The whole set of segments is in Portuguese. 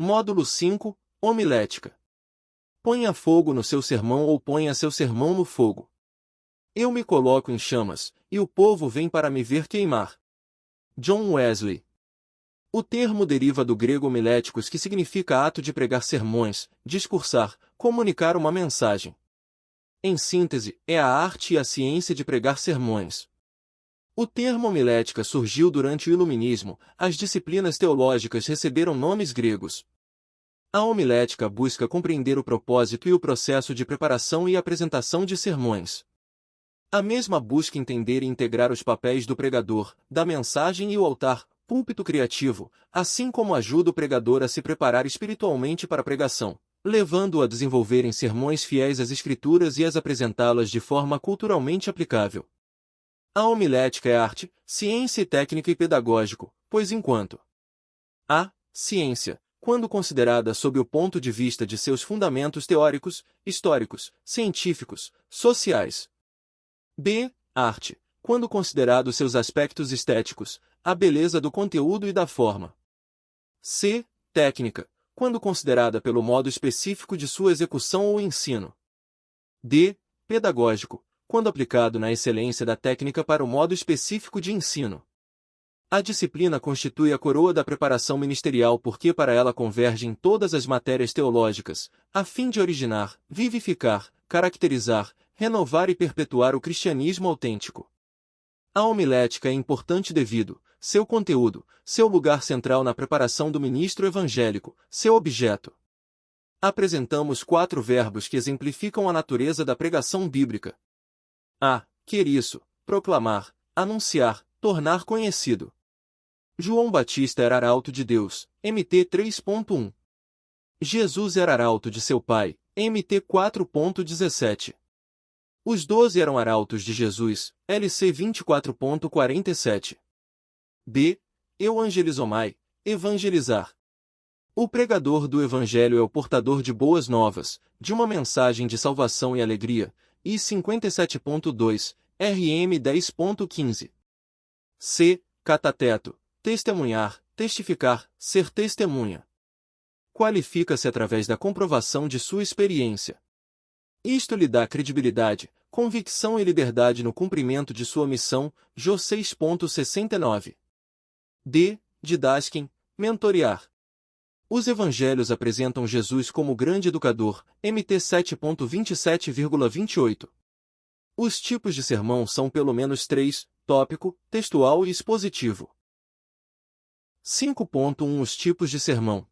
Módulo 5, Homilética. Ponha fogo no seu sermão ou ponha seu sermão no fogo. Eu me coloco em chamas, e o povo vem para me ver queimar. John Wesley. O termo deriva do grego homiléticos, que significa ato de pregar sermões, discursar, comunicar uma mensagem. Em síntese, é a arte e a ciência de pregar sermões. O termo homilética surgiu durante o Iluminismo. As disciplinas teológicas receberam nomes gregos. A homilética busca compreender o propósito e o processo de preparação e apresentação de sermões. A mesma busca entender e integrar os papéis do pregador, da mensagem e o altar, púlpito criativo, assim como ajuda o pregador a se preparar espiritualmente para a pregação, levando-o a desenvolver em sermões fiéis às Escrituras e as apresentá-las de forma culturalmente aplicável. A homilética é arte, ciência e técnica e pedagógico, pois enquanto a ciência, quando considerada sob o ponto de vista de seus fundamentos teóricos, históricos, científicos, sociais. B. Arte, quando considerado seus aspectos estéticos, a beleza do conteúdo e da forma. C. Técnica, quando considerada pelo modo específico de sua execução ou ensino. D. Pedagógico, quando aplicado na excelência da técnica para o modo específico de ensino. A disciplina constitui a coroa da preparação ministerial porque para ela convergem todas as matérias teológicas, a fim de originar, vivificar, caracterizar, renovar e perpetuar o cristianismo autêntico. A homilética é importante devido, seu conteúdo, seu lugar central na preparação do ministro evangélico, seu objeto. Apresentamos 4 verbos que exemplificam a natureza da pregação bíblica. A. Queriço, proclamar, anunciar, tornar conhecido. João Batista era arauto de Deus, MT 3.1. Jesus era arauto de seu pai, MT 4.17. Os 12 eram arautos de Jesus, LC 24.47. B. Euangelizomai, evangelizar. O pregador do Evangelho é o portador de boas novas, de uma mensagem de salvação e alegria, I 57.2, RM 10.15. C. Catateto, testemunhar, testificar, ser testemunha. Qualifica-se através da comprovação de sua experiência. Isto lhe dá credibilidade, convicção e liberdade no cumprimento de sua missão, Jó 6.69. D. Didasquem, mentorear. Os evangelhos apresentam Jesus como grande educador, MT 7.27,28. Os tipos de sermão são pelo menos 3, tópico, textual e expositivo. 5.1 Os tipos de sermão.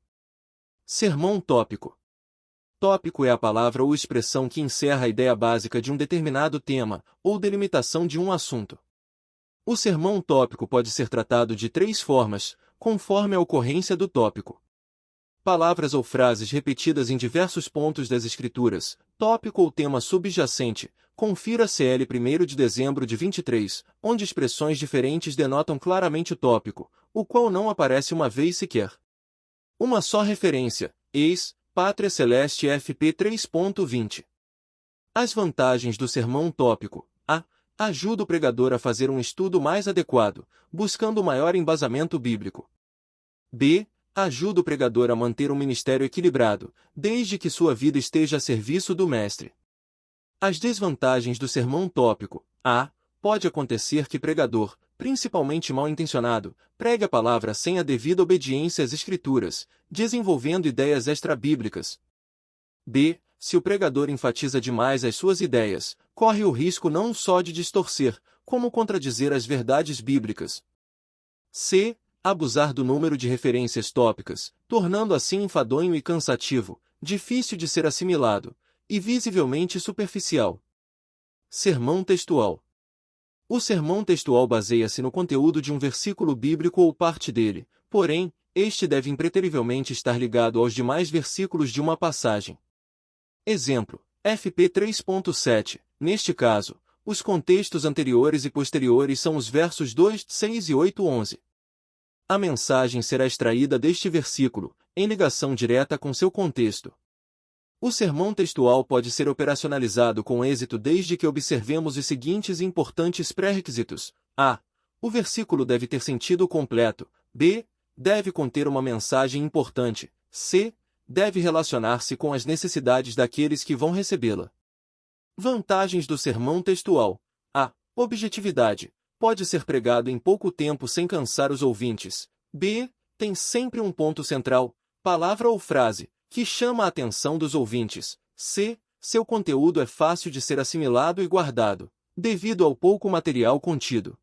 Sermão tópico. Tópico é a palavra ou expressão que encerra a ideia básica de um determinado tema, ou delimitação de um assunto. O sermão tópico pode ser tratado de 3 formas, conforme a ocorrência do tópico. Palavras ou frases repetidas em diversos pontos das Escrituras, tópico ou tema subjacente, confira CL 1 de dezembro de 23, onde expressões diferentes denotam claramente o tópico, o qual não aparece uma vez sequer. Uma só referência, eis, Pátria Celeste FP 3.20. As vantagens do sermão tópico. A. Ajuda o pregador a fazer um estudo mais adequado, buscando maior embasamento bíblico. B. Ajuda o pregador a manter um ministério equilibrado, desde que sua vida esteja a serviço do Mestre. As desvantagens do sermão tópico. A. Pode acontecer que pregador, principalmente mal-intencionado, pregue a palavra sem a devida obediência às Escrituras, desenvolvendo ideias extra-bíblicas. B. Se o pregador enfatiza demais as suas ideias, corre o risco não só de distorcer, como contradizer as verdades bíblicas. C. Abusar do número de referências tópicas, tornando assim enfadonho e cansativo, difícil de ser assimilado, e visivelmente superficial. Sermão textual. O sermão textual baseia-se no conteúdo de um versículo bíblico ou parte dele, porém, este deve impreterivelmente estar ligado aos demais versículos de uma passagem. Exemplo, FP 3.7. Neste caso, os contextos anteriores e posteriores são os versos 2, 6 e 8, 11. A mensagem será extraída deste versículo, em ligação direta com seu contexto. O sermão textual pode ser operacionalizado com êxito desde que observemos os seguintes importantes pré-requisitos. A. O versículo deve ter sentido completo. B. Deve conter uma mensagem importante. C. Deve relacionar-se com as necessidades daqueles que vão recebê-la. Vantagens do sermão textual. A. Objetividade. Pode ser pregado em pouco tempo sem cansar os ouvintes. B. Tem sempre um ponto central, palavra ou frase, que chama a atenção dos ouvintes. C. Seu conteúdo é fácil de ser assimilado e guardado, devido ao pouco material contido.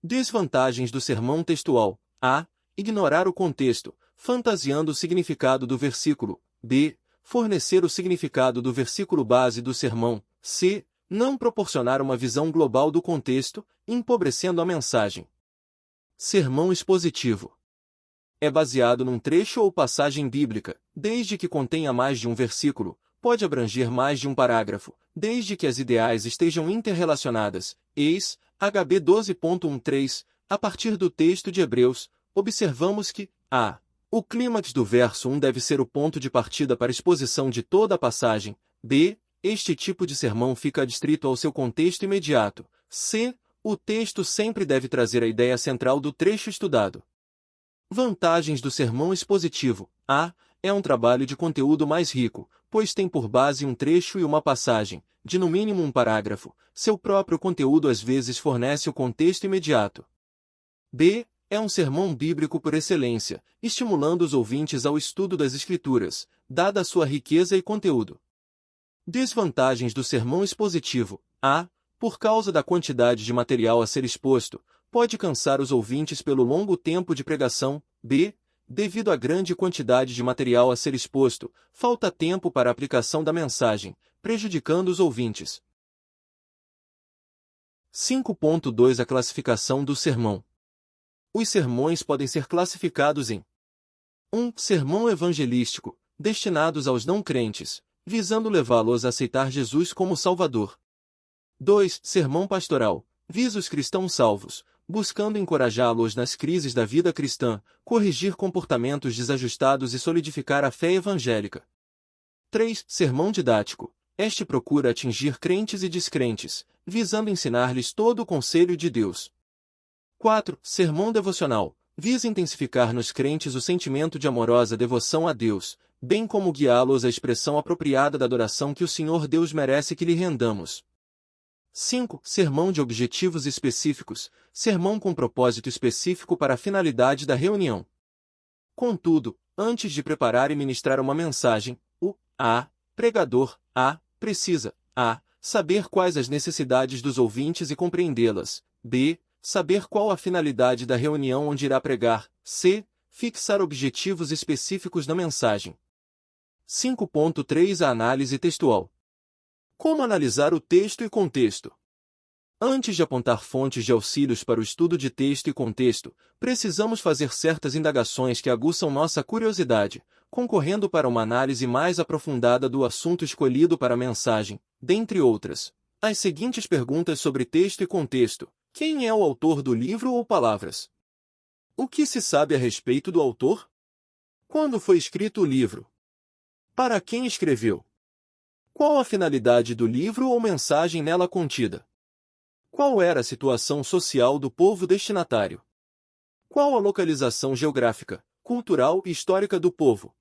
Desvantagens do sermão textual. A. Ignorar o contexto, fantasiando o significado do versículo. B. Fornecer o significado do versículo base do sermão. C. Não proporcionar uma visão global do contexto, empobrecendo a mensagem. Sermão expositivo. É baseado num trecho ou passagem bíblica, desde que contenha mais de um versículo, pode abranger mais de um parágrafo, desde que as ideias estejam interrelacionadas. Eis, HB 12.13, a partir do texto de Hebreus, observamos que a. O clímax do verso 1 deve ser o ponto de partida para a exposição de toda a passagem. B. Este tipo de sermão fica adstrito ao seu contexto imediato. C. O texto sempre deve trazer a ideia central do trecho estudado. Vantagens do sermão expositivo. A. É um trabalho de conteúdo mais rico, pois tem por base um trecho e uma passagem, de no mínimo um parágrafo. Seu próprio conteúdo às vezes fornece o contexto imediato. B. É um sermão bíblico por excelência, estimulando os ouvintes ao estudo das Escrituras, dada a sua riqueza e conteúdo. Desvantagens do sermão expositivo. A. Por causa da quantidade de material a ser exposto, pode cansar os ouvintes pelo longo tempo de pregação. B. Devido à grande quantidade de material a ser exposto, falta tempo para a aplicação da mensagem, prejudicando os ouvintes. 5.2 A classificação do sermão. Os sermões podem ser classificados em 1. Sermão evangelístico, destinados aos não-crentes, visando levá-los a aceitar Jesus como Salvador. 2. Sermão pastoral, visa os cristãos salvos, buscando encorajá-los nas crises da vida cristã, corrigir comportamentos desajustados e solidificar a fé evangélica. 3. Sermão didático, este procura atingir crentes e descrentes, visando ensinar-lhes todo o conselho de Deus. 4. Sermão devocional, visa intensificar nos crentes o sentimento de amorosa devoção a Deus, bem como guiá-los à expressão apropriada da adoração que o Senhor Deus merece que lhe rendamos. 5. Sermão de objetivos específicos, sermão com propósito específico para a finalidade da reunião. Contudo, antes de preparar e ministrar uma mensagem, o pregador precisa saber quais as necessidades dos ouvintes e compreendê-las. B. Saber qual a finalidade da reunião onde irá pregar. C. Fixar objetivos específicos na mensagem. 5.3 A análise textual. Como analisar o texto e contexto? Antes de apontar fontes de auxílios para o estudo de texto e contexto, precisamos fazer certas indagações que aguçam nossa curiosidade, concorrendo para uma análise mais aprofundada do assunto escolhido para a mensagem, dentre outras. As seguintes perguntas sobre texto e contexto. Quem é o autor do livro ou palavras? O que se sabe a respeito do autor? Quando foi escrito o livro? Para quem escreveu? Qual a finalidade do livro ou mensagem nela contida? Qual era a situação social do povo destinatário? Qual a localização geográfica, cultural e histórica do povo?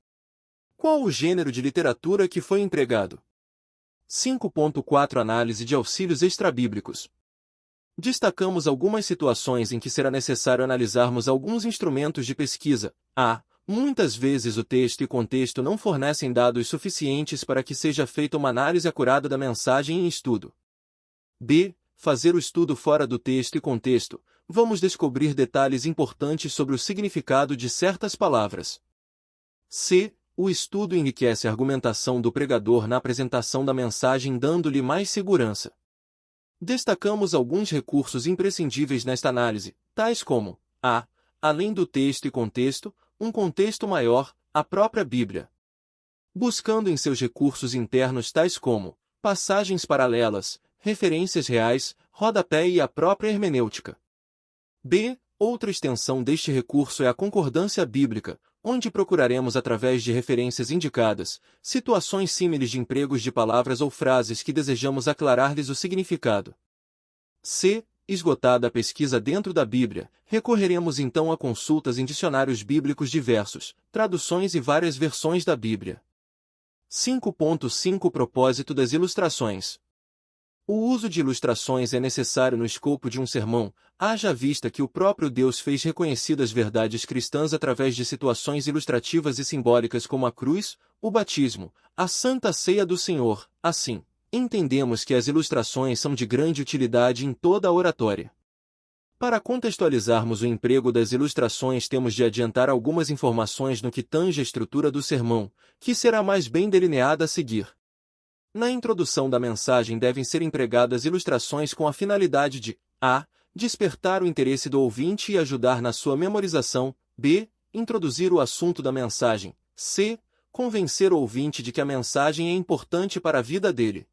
Qual o gênero de literatura que foi empregado? 5.4 Análise de auxílios extrabíblicos. Destacamos algumas situações em que será necessário analisarmos alguns instrumentos de pesquisa. A. Muitas vezes o texto e contexto não fornecem dados suficientes para que seja feita uma análise acurada da mensagem em estudo. B. Fazer o estudo fora do texto e contexto. Vamos descobrir detalhes importantes sobre o significado de certas palavras. C. O estudo enriquece a argumentação do pregador na apresentação da mensagem, dando-lhe mais segurança. Destacamos alguns recursos imprescindíveis nesta análise, tais como a. Além do texto e contexto, um contexto maior, a própria Bíblia. Buscando em seus recursos internos tais como passagens paralelas, referências reais, rodapé e a própria hermenêutica. B. Outra extensão deste recurso é a concordância bíblica, onde procuraremos através de referências indicadas, situações símiles de empregos de palavras ou frases que desejamos aclarar-lhes o significado. C. esgotada a pesquisa dentro da Bíblia, recorreremos então a consultas em dicionários bíblicos diversos, traduções e várias versões da Bíblia. 5.5 Propósito das ilustrações. O uso de ilustrações é necessário no escopo de um sermão, haja vista que o próprio Deus fez reconhecidas verdades cristãs através de situações ilustrativas e simbólicas como a cruz, o batismo, a Santa Ceia do Senhor. Assim, entendemos que as ilustrações são de grande utilidade em toda a oratória. Para contextualizarmos o emprego das ilustrações, temos de adiantar algumas informações no que tange à estrutura do sermão, que será mais bem delineada a seguir. Na introdução da mensagem devem ser empregadas ilustrações com a finalidade de a. Despertar o interesse do ouvinte e ajudar na sua memorização, b. Introduzir o assunto da mensagem, c. Convencer o ouvinte de que a mensagem é importante para a vida dele.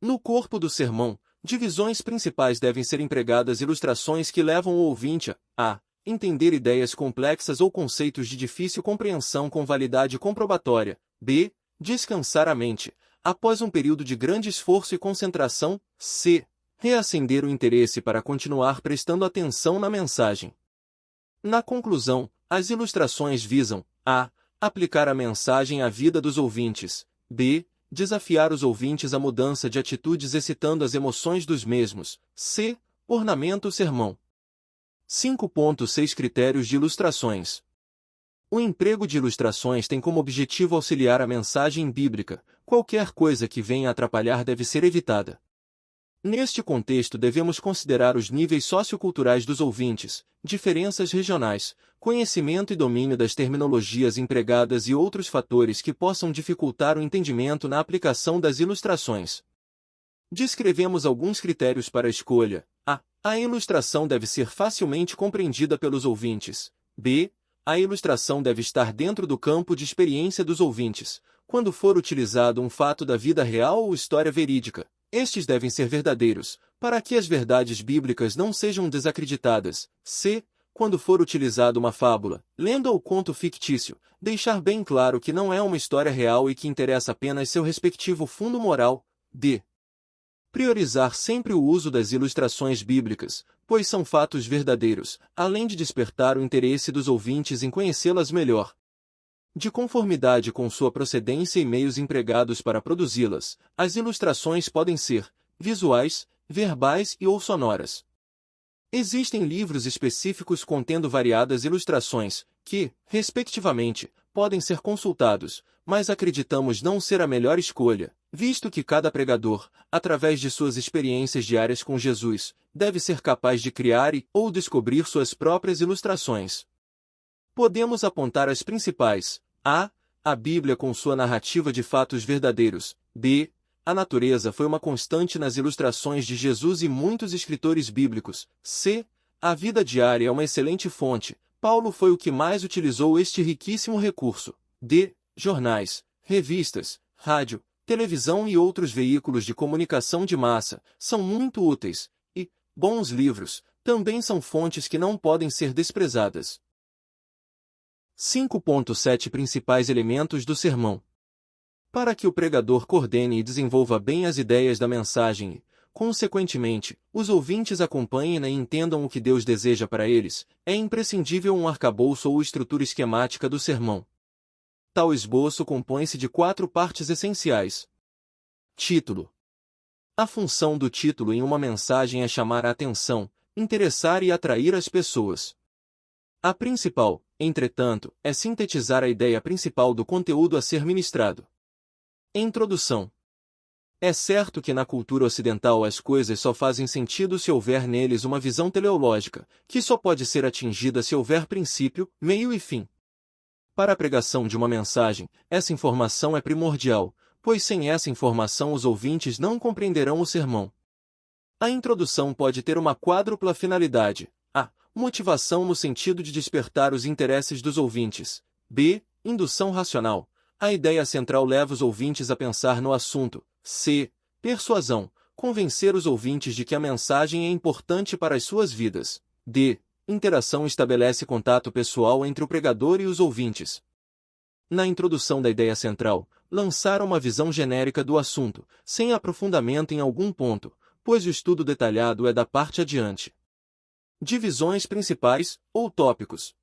No corpo do sermão, divisões principais devem ser empregadas ilustrações que levam o ouvinte a entender ideias complexas ou conceitos de difícil compreensão com validade comprobatória, b. Descansar a mente, após um período de grande esforço e concentração, c. Reacender o interesse para continuar prestando atenção na mensagem. Na conclusão, as ilustrações visam a. Aplicar a mensagem à vida dos ouvintes, b. Desafiar os ouvintes à mudança de atitudes excitando as emoções dos mesmos, c. Ornamenta o sermão. 5.6 Critérios de ilustrações. O emprego de ilustrações tem como objetivo auxiliar a mensagem bíblica. Qualquer coisa que venha a atrapalhar deve ser evitada. Neste contexto devemos considerar os níveis socioculturais dos ouvintes, diferenças regionais, conhecimento e domínio das terminologias empregadas e outros fatores que possam dificultar o entendimento na aplicação das ilustrações. Descrevemos alguns critérios para a escolha. A. A ilustração deve ser facilmente compreendida pelos ouvintes. B. A ilustração deve estar dentro do campo de experiência dos ouvintes, quando for utilizado um fato da vida real ou história verídica. Estes devem ser verdadeiros, para que as verdades bíblicas não sejam desacreditadas. C. Quando for utilizado uma fábula, lenda ou conto fictício, deixar bem claro que não é uma história real e que interessa apenas seu respectivo fundo moral. D. Priorizar sempre o uso das ilustrações bíblicas, pois são fatos verdadeiros, além de despertar o interesse dos ouvintes em conhecê-las melhor. De conformidade com sua procedência e meios empregados para produzi-las, as ilustrações podem ser visuais, verbais e ou sonoras. Existem livros específicos contendo variadas ilustrações, que, respectivamente, podem ser consultados, mas acreditamos não ser a melhor escolha, visto que cada pregador, através de suas experiências diárias com Jesus, deve ser capaz de criar ou descobrir suas próprias ilustrações. Podemos apontar as principais. A. A Bíblia com sua narrativa de fatos verdadeiros. B. A natureza foi uma constante nas ilustrações de Jesus e muitos escritores bíblicos. C. A vida diária é uma excelente fonte. Paulo foi o que mais utilizou este riquíssimo recurso. D. Jornais, revistas, rádio, televisão e outros veículos de comunicação de massa são muito úteis. E bons livros também são fontes que não podem ser desprezadas. 5.7 Principais elementos do sermão. Para que o pregador coordene e desenvolva bem as ideias da mensagem e, consequentemente, os ouvintes acompanhem e entendam o que Deus deseja para eles, é imprescindível um arcabouço ou estrutura esquemática do sermão. Tal esboço compõe-se de 4 partes essenciais. Título. A função do título em uma mensagem é chamar a atenção, interessar e atrair as pessoas. A principal, entretanto, é sintetizar a ideia principal do conteúdo a ser ministrado. Introdução. É certo que na cultura ocidental as coisas só fazem sentido se houver neles uma visão teleológica, que só pode ser atingida se houver princípio, meio e fim. Para a pregação de uma mensagem, essa informação é primordial, pois sem essa informação os ouvintes não compreenderão o sermão. A introdução pode ter uma quádrupla finalidade. A. Motivação no sentido de despertar os interesses dos ouvintes. B. Indução racional. A ideia central leva os ouvintes a pensar no assunto. C. Persuasão. Convencer os ouvintes de que a mensagem é importante para as suas vidas. D. Interação estabelece contato pessoal entre o pregador e os ouvintes. Na introdução da ideia central, lançar uma visão genérica do assunto, sem aprofundamento em algum ponto, pois o estudo detalhado é da parte adiante. Divisões principais, ou tópicos.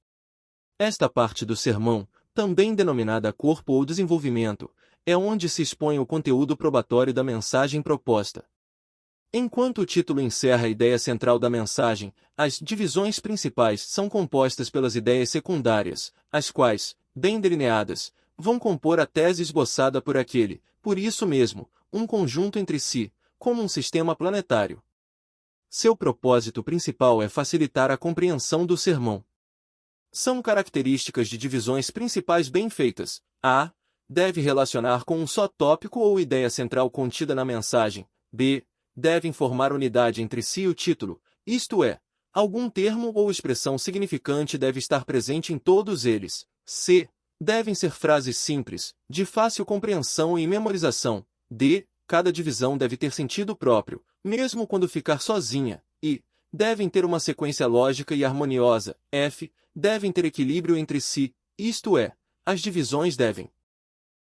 Esta parte do sermão, também denominada corpo ou desenvolvimento, é onde se expõe o conteúdo probatório da mensagem proposta. Enquanto o título encerra a ideia central da mensagem, as divisões principais são compostas pelas ideias secundárias, as quais, bem delineadas, vão compor a tese esboçada por isso mesmo, um conjunto entre si, como um sistema planetário. Seu propósito principal é facilitar a compreensão do sermão. São características de divisões principais bem feitas. A. Deve relacionar com um só tópico ou ideia central contida na mensagem. B. Devem formar unidade entre si e o título, isto é, algum termo ou expressão significante deve estar presente em todos eles. C. Devem ser frases simples, de fácil compreensão e memorização. D. Cada divisão deve ter sentido próprio, mesmo quando ficar sozinha. E. Devem ter uma sequência lógica e harmoniosa. F. Devem ter equilíbrio entre si, isto é, as divisões devem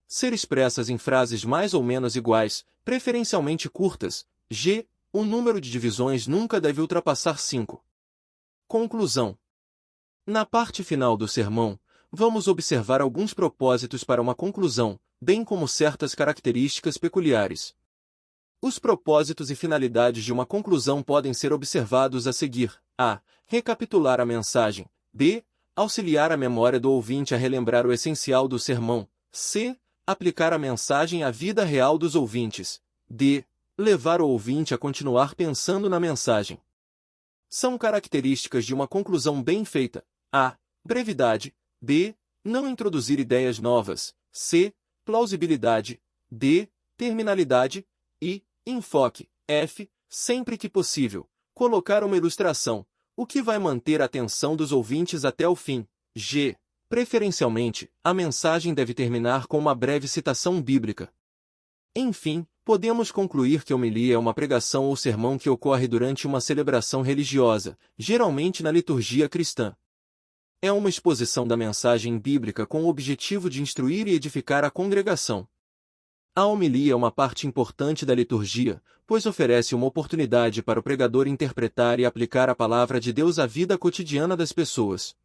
ser expressas em frases mais ou menos iguais, preferencialmente curtas. G. O número de divisões nunca deve ultrapassar 5. Conclusão. Na parte final do sermão, vamos observar alguns propósitos para uma conclusão, bem como certas características peculiares. Os propósitos e finalidades de uma conclusão podem ser observados a seguir. A. Recapitular a mensagem. B. Auxiliar a memória do ouvinte a relembrar o essencial do sermão. C. Aplicar a mensagem à vida real dos ouvintes. D. Levar o ouvinte a continuar pensando na mensagem. São características de uma conclusão bem feita. A. Brevidade. B. Não introduzir ideias novas. C. Plausibilidade. D. Terminalidade. E. Enfoque. F. Sempre que possível, colocar uma ilustração, o que vai manter a atenção dos ouvintes até o fim. G. Preferencialmente, a mensagem deve terminar com uma breve citação bíblica. Enfim, podemos concluir que a homilia é uma pregação ou sermão que ocorre durante uma celebração religiosa, geralmente na liturgia cristã. É uma exposição da mensagem bíblica com o objetivo de instruir e edificar a congregação. A homilia é uma parte importante da liturgia, pois oferece uma oportunidade para o pregador interpretar e aplicar a palavra de Deus à vida cotidiana das pessoas.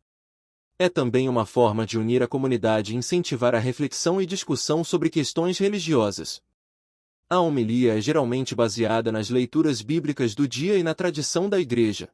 É também uma forma de unir a comunidade e incentivar a reflexão e discussão sobre questões religiosas. A homilia é geralmente baseada nas leituras bíblicas do dia e na tradição da Igreja.